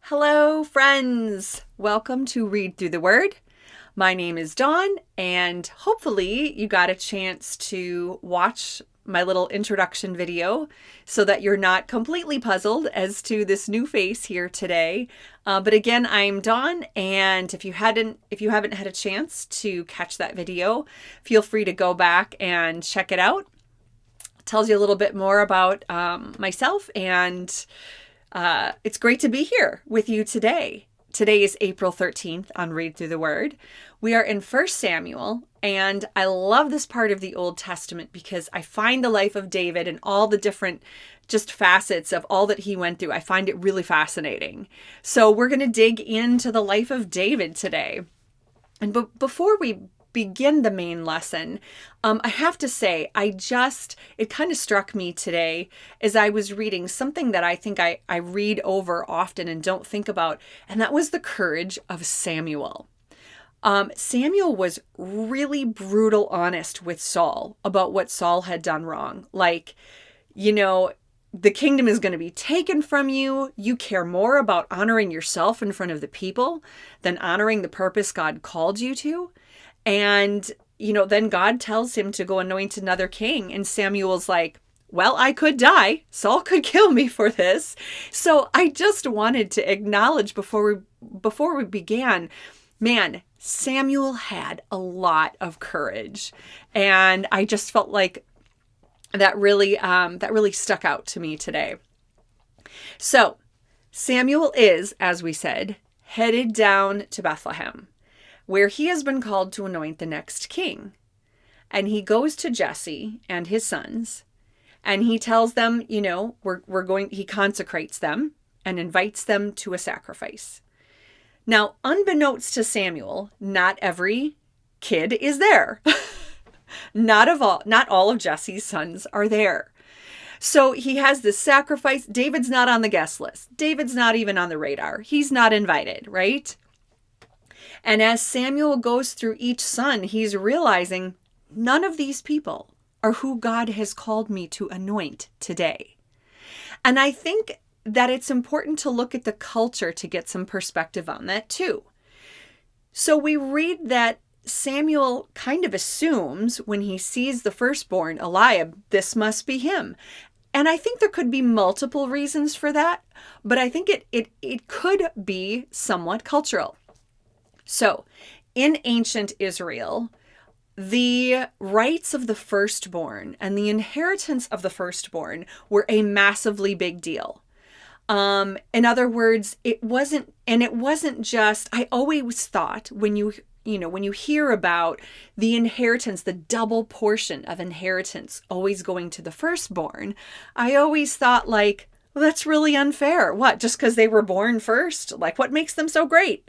Hello, friends. Welcome to Read Through the Word. My name is Dawn, and hopefully you got a chance to watch my little introduction video so that you're not completely puzzled as to this new face here today. But again, I'm Dawn, and if you haven't had a chance to catch that video, feel free to go back and check it out. It tells you a little bit more about myself, and it's great to be here with you today. Today is April 13th on Read Through the Word. We are in 1 Samuel, and I love this part of the Old Testament because I find the life of David and all the different just facets of all that he went through. I find it really fascinating. So we're going to dig into the life of David today. And before we begin the main lesson, I have to say, it kind of struck me today as I was reading something that I think I read over often and don't think about, and that was the courage of Samuel. Samuel was really brutal honest with Saul about what Saul had done wrong. Like, the kingdom is going to be taken from you. You care more about honoring yourself in front of the people than honoring the purpose God called you to. And, then God tells him to go anoint another king. And Samuel's like, well, I could die. Saul could kill me for this. So I just wanted to acknowledge before we began, man, Samuel had a lot of courage. And I just felt like that really stuck out to me today. So Samuel is, as we said, headed down to Bethlehem, where he has been called to anoint the next king. And he goes to Jesse and his sons, and he tells them, he consecrates them and invites them to a sacrifice. Now, unbeknownst to Samuel, not every kid is there. Not all of Jesse's sons are there. So he has this sacrifice. David's not on the guest list. David's not even on the radar. He's not invited, right? And as Samuel goes through each son, he's realizing none of these people are who God has called me to anoint today. And I think that it's important to look at the culture to get some perspective on that too. So we read that Samuel kind of assumes when he sees the firstborn, Eliab, this must be him. And I think there could be multiple reasons for that, but I think it could be somewhat cultural. So, in ancient Israel, the rights of the firstborn and the inheritance of the firstborn were a massively big deal. In other words, it wasn't just, I always thought when you hear about the inheritance, the double portion of inheritance always going to the firstborn, I always thought like, well, that's really unfair. What, just because they were born first? Like, what makes them so great?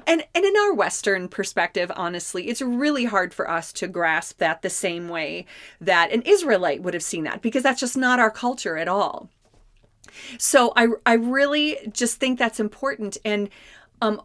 And in our Western perspective, honestly, it's really hard for us to grasp that the same way that an Israelite would have seen that, because that's just not our culture at all. So I really just think that's important. And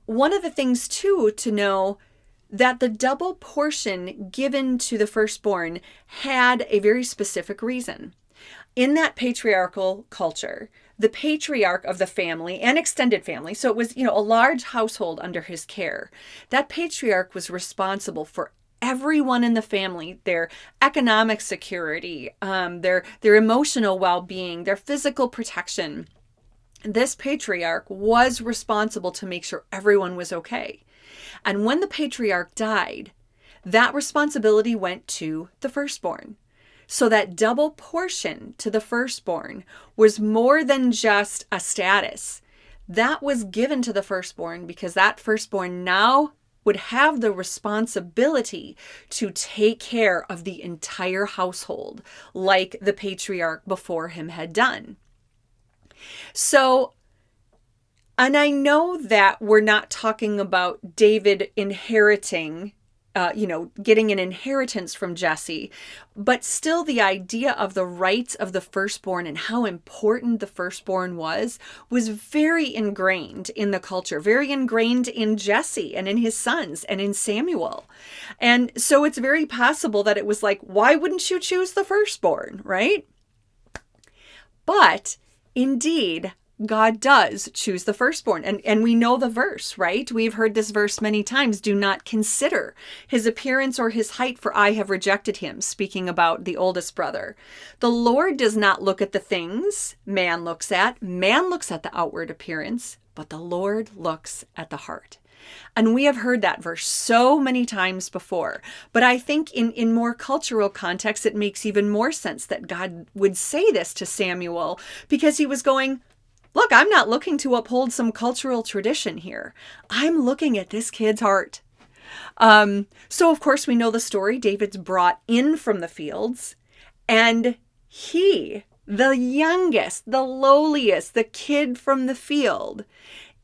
one of the things, too, to know that the double portion given to the firstborn had a very specific reason. In that patriarchal culture, the patriarch of the family and extended family, so it was, a large household under his care, that patriarch was responsible for everyone in the family, their economic security, their emotional well-being, their physical protection. This patriarch was responsible to make sure everyone was okay. And when the patriarch died, that responsibility went to the firstborn. So that double portion to the firstborn was more than just a status. That was given to the firstborn because that firstborn now would have the responsibility to take care of the entire household, like the patriarch before him had done. So, and I know that we're not talking about David inheriting getting an inheritance from Jesse. But still, the idea of the rights of the firstborn and how important the firstborn was very ingrained in the culture, very ingrained in Jesse and in his sons and in Samuel. And so it's very possible that it was like, why wouldn't you choose the firstborn, right? But indeed, God does choose the firstborn. And we know the verse, right? We've heard this verse many times. Do not consider his appearance or his height, for I have rejected him. Speaking about the oldest brother. The Lord does not look at the things man looks at. Man looks at the outward appearance, but the Lord looks at the heart. And we have heard that verse so many times before. But I think in more cultural context, it makes even more sense that God would say this to Samuel, because he was going, look, I'm not looking to uphold some cultural tradition here. I'm looking at this kid's heart. So, of course, we know the story. David's brought in from the fields, and he, the youngest, the lowliest, the kid from the field,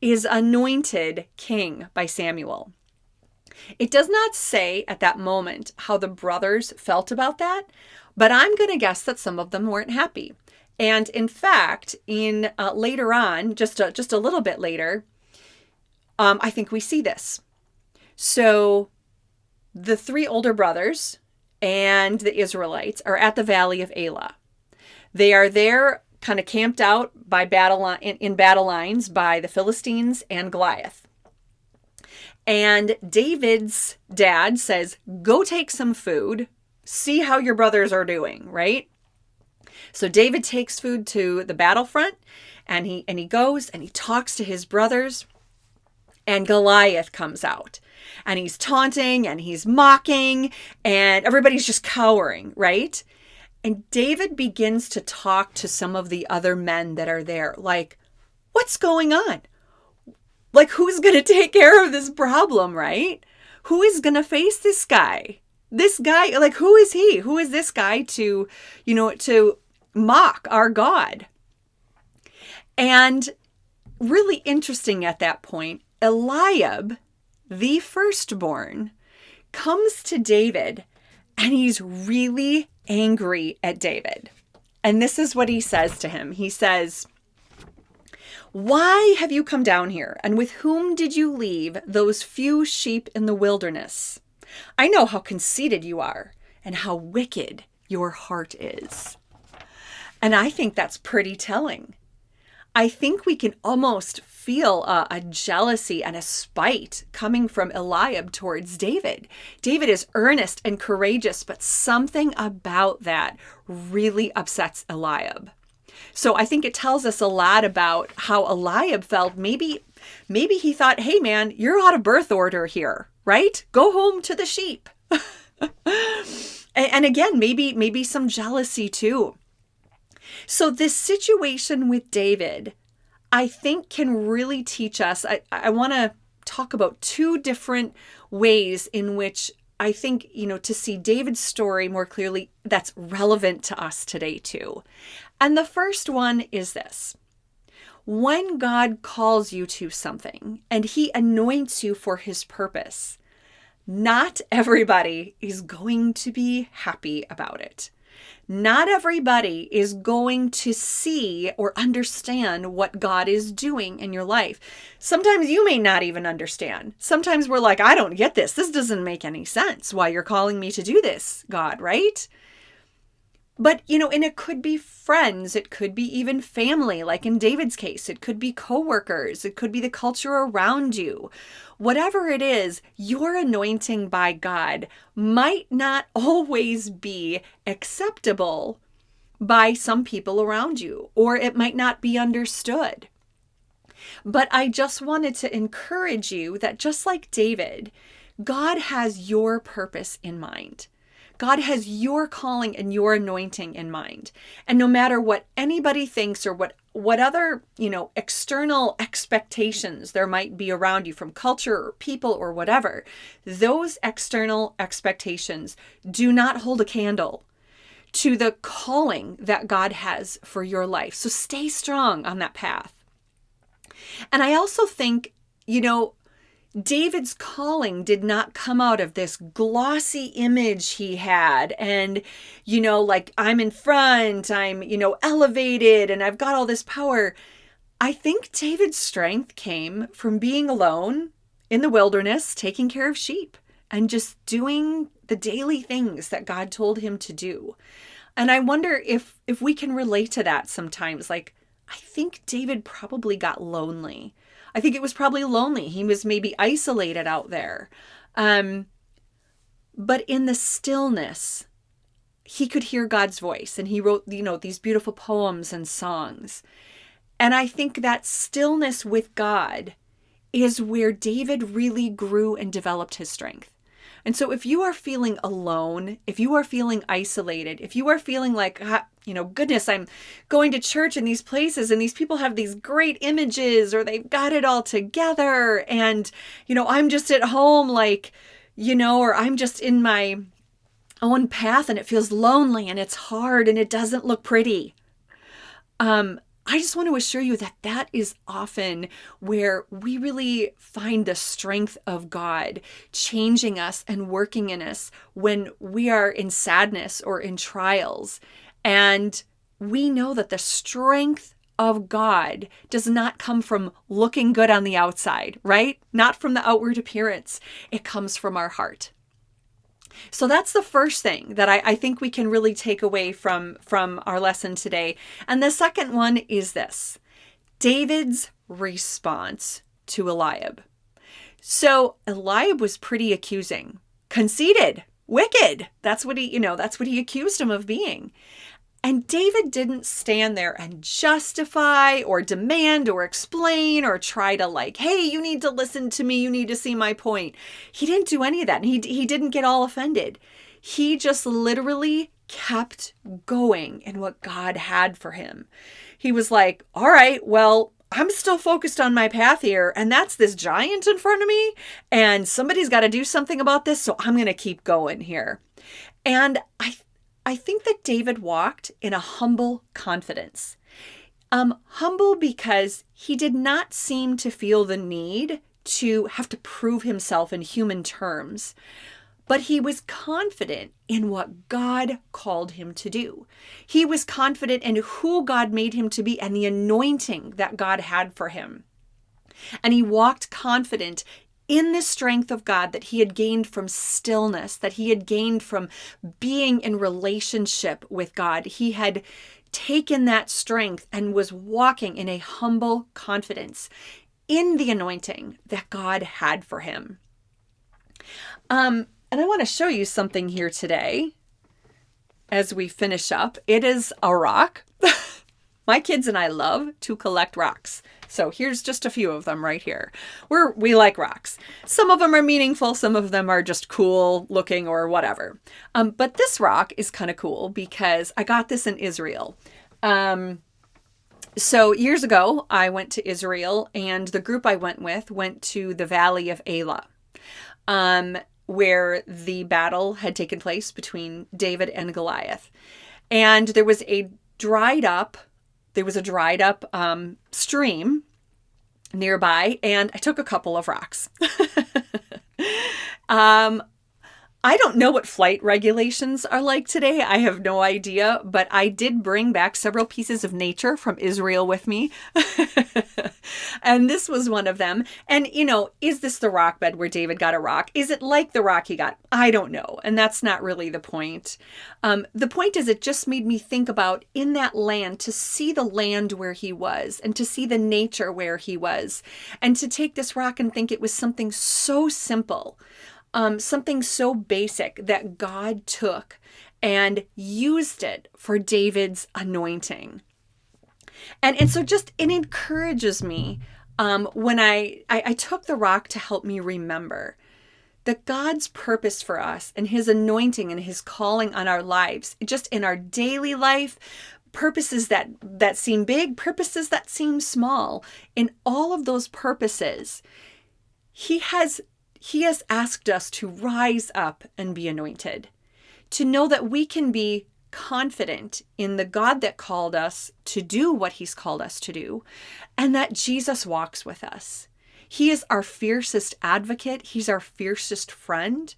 is anointed king by Samuel. It does not say at that moment how the brothers felt about that, but I'm going to guess that some of them weren't happy. And in fact, in later on, just a little bit later, I think we see this. So the three older brothers and the Israelites are at the valley of Elah. They are there, kind of camped out by in battle lines by the Philistines and Goliath. And David's dad says, go take some food, see how your brothers are doing, right? So David takes food to the battlefront, and he goes and he talks to his brothers, and Goliath comes out, and he's taunting and he's mocking, and everybody's just cowering, right? And David begins to talk to some of the other men that are there, like, what's going on? Like, who's going to take care of this problem, right? Who is going to face this guy? This guy, like, who is he? Who is this guy to mock our God? And really interesting at that point, Eliab, the firstborn, comes to David, and he's really angry at David. And this is what he says to him. He says, why have you come down here? And with whom did you leave those few sheep in the wilderness? I know how conceited you are and how wicked your heart is. And I think that's pretty telling. I think we can almost feel a jealousy and a spite coming from Eliab towards David. David is earnest and courageous, but something about that really upsets Eliab. So I think it tells us a lot about how Eliab felt. Maybe he thought, hey man, you're out of birth order here, right? Go home to the sheep. And again, maybe some jealousy too. So this situation with David, I think, can really teach us. I want to talk about two different ways in which I think, to see David's story more clearly, that's relevant to us today too. And the first one is this. When God calls you to something and he anoints you for his purpose, not everybody is going to be happy about it. Not everybody is going to see or understand what God is doing in your life. Sometimes you may not even understand. Sometimes we're like, I don't get this. This doesn't make any sense. Why you're calling me to do this, God, right? But, and it could be friends. It could be even family. Like in David's case, it could be coworkers. It could be the culture around you. Whatever it is, your anointing by God might not always be acceptable by some people around you, or it might not be understood. But I just wanted to encourage you that just like David, God has your purpose in mind. God has your calling and your anointing in mind. And no matter what anybody thinks or what other, external expectations there might be around you from culture or people or whatever, those external expectations do not hold a candle to the calling that God has for your life. So stay strong on that path. And I also think, David's calling did not come out of this glossy image he had. And, like I'm in front, I'm, elevated and I've got all this power. I think David's strength came from being alone in the wilderness, taking care of sheep and just doing the daily things that God told him to do. And I wonder if we can relate to that sometimes. Like, I think David probably got lonely. I think it was probably lonely. He was maybe isolated out there. But in the stillness, he could hear God's voice, and he wrote, these beautiful poems and songs. And I think that stillness with God is where David really grew and developed his strength. And so if you are feeling alone, if you are feeling isolated, if you are feeling like, goodness, I'm going to church in these places and these people have these great images or they've got it all together. And, I'm just at home or I'm just in my own path and it feels lonely and it's hard and it doesn't look pretty. I just want to assure you that that is often where we really find the strength of God changing us and working in us when we are in sadness or in trials. And we know that the strength of God does not come from looking good on the outside, right? Not from the outward appearance. It comes from our heart. So that's the first thing that I think we can really take away from our lesson today. And the second one is this: David's response to Eliab. So Eliab was pretty accusing, conceited, wicked. That's what he accused him of being. And David didn't stand there and justify or demand or explain or try to hey, you need to listen to me. You need to see my point. He didn't do any of that. And he didn't get all offended. He just literally kept going in what God had for him. He was like, all right, well, I'm still focused on my path here. And that's this giant in front of me. And somebody's got to do something about this. So I'm going to keep going here. And I think that David walked in a humble confidence. Humble because he did not seem to feel the need to have to prove himself in human terms, but he was confident in what God called him to do. He was confident in who God made him to be and the anointing that God had for him. And he walked confident in the strength of God that he had gained from stillness, that he had gained from being in relationship with God. He had taken that strength and was walking in a humble confidence in the anointing that God had for him. And I want to show you something here today as we finish up. It is a rock. My kids and I love to collect rocks. So here's just a few of them right here. We like rocks. Some of them are meaningful. Some of them are just cool looking or whatever. But this rock is kind of cool because I got this in Israel. So years ago, I went to Israel and the group I went with went to the Valley of Elah, where the battle had taken place between David and Goliath. And there was a dried up stream nearby, and I took a couple of rocks. I don't know what flight regulations are like today. I have no idea, but I did bring back several pieces of nature from Israel with me. And this was one of them. And, is this the rock bed where David got a rock? Is it like the rock he got? I don't know. And that's not really the point. The point is it just made me think about in that land, to see the land where he was and to see the nature where he was, and to take this rock and think it was something so simple. Something so basic that God took and used it for David's anointing. And so just it encourages me when I took the rock to help me remember that God's purpose for us and his anointing and his calling on our lives, just in our daily life, purposes that seem big, purposes that seem small, in all of those purposes, he has asked us to rise up and be anointed, to know that we can be confident in the God that called us to do what he's called us to do, and that Jesus walks with us. He is our fiercest advocate. He's our fiercest friend.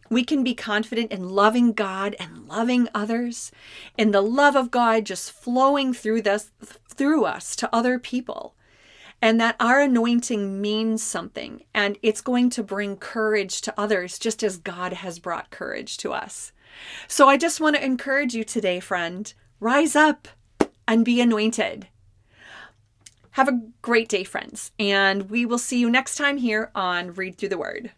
We can be confident in loving God and loving others, and the love of God just flowing through us to other people. And that our anointing means something, and it's going to bring courage to others, just as God has brought courage to us. So I just want to encourage you today, friend, rise up and be anointed. Have a great day, friends, and we will see you next time here on Read Through the Word.